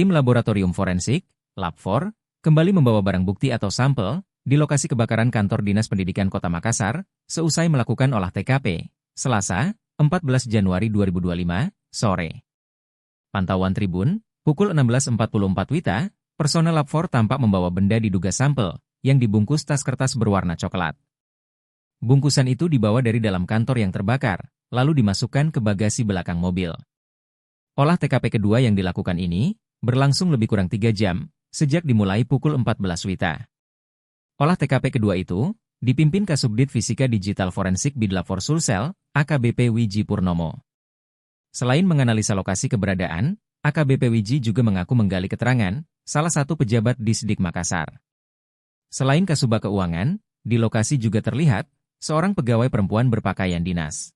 Tim Laboratorium Forensik, Lab4, kembali membawa barang bukti atau sampel di lokasi kebakaran kantor Dinas Pendidikan Kota Makassar, seusai melakukan olah TKP, Selasa, 14 Januari 2025, sore. Pantauan Tribun, pukul 16.44 WITA, personel Lab4 tampak membawa benda diduga sampel, yang dibungkus tas kertas berwarna coklat. Bungkusan itu dibawa dari dalam kantor yang terbakar, lalu dimasukkan ke bagasi belakang mobil. Olah TKP kedua yang dilakukan ini, berlangsung lebih kurang 3 jam, sejak dimulai pukul 14 WITA. Olah TKP kedua itu, dipimpin Kasubdit Fisika Digital Forensik Bidlafor Sulsel, AKBP Wiji Purnomo. Selain menganalisa lokasi keberadaan, AKBP Wiji juga mengaku menggali keterangan salah satu pejabat Disdik Makassar. Selain Kasubag Keuangan, di lokasi juga terlihat seorang pegawai perempuan berpakaian dinas.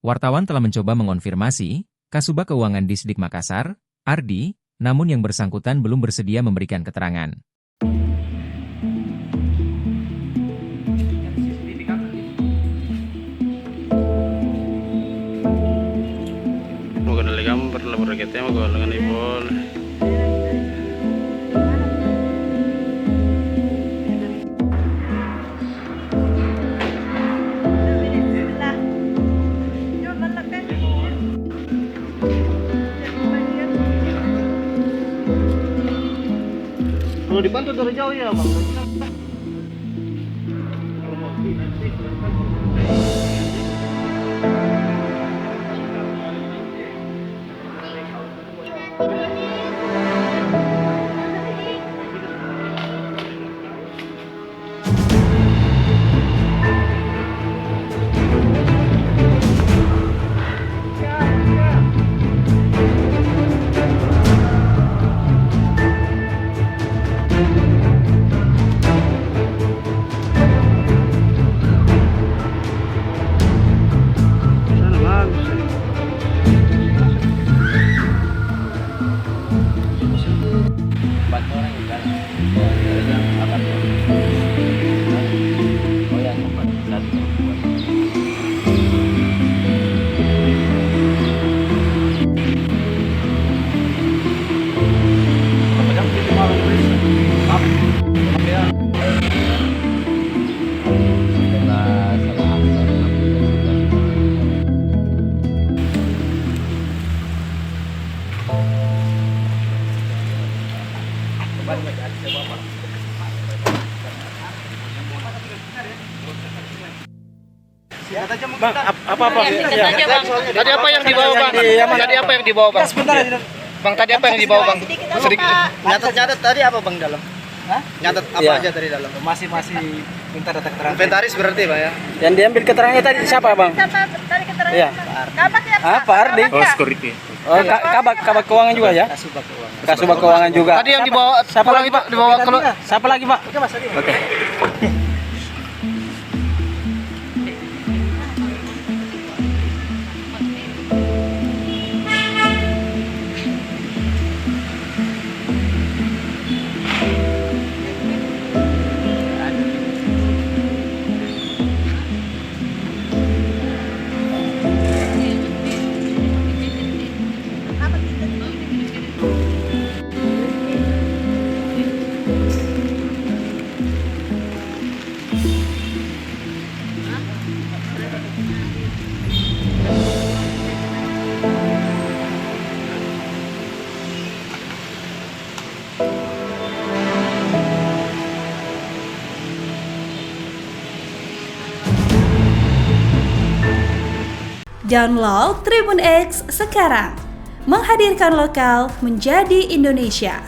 Wartawan telah mencoba mengonfirmasi Kasubag Keuangan Disdik Makassar, Ardi, namun yang bersangkutan belum bersedia memberikan keterangan. Magandang kamu perlu berkaitan dengan ibol. Kalau dipantau dari jauh ya bang. Bang, apa? Tadi apa yang dibawa bang? Tadi apa yang dibawa bang? Bang, tadi apa yang dibawa bang? Sedikit. Nyatet tadi apa bang dalam? Hah? Nyatet apa aja dari dalam? Masih minta data keterangan. Inventaris berarti pak ya? Yang diambil keterangannya tadi siapa bang? Siapa tadi keterangan? Iya. Kabak ya Pak? Pak Ardi. Oh, security. Oh, kabak keuangan juga ya? Kasubag Keuangan. Kasubag Keuangan juga. Tadi yang dibawa Siapa lagi pak? Dibawa keluar. Siapa lagi pak? Oke mas, Oke. Download Tribun X sekarang, menghadirkan lokal menjadi Indonesia.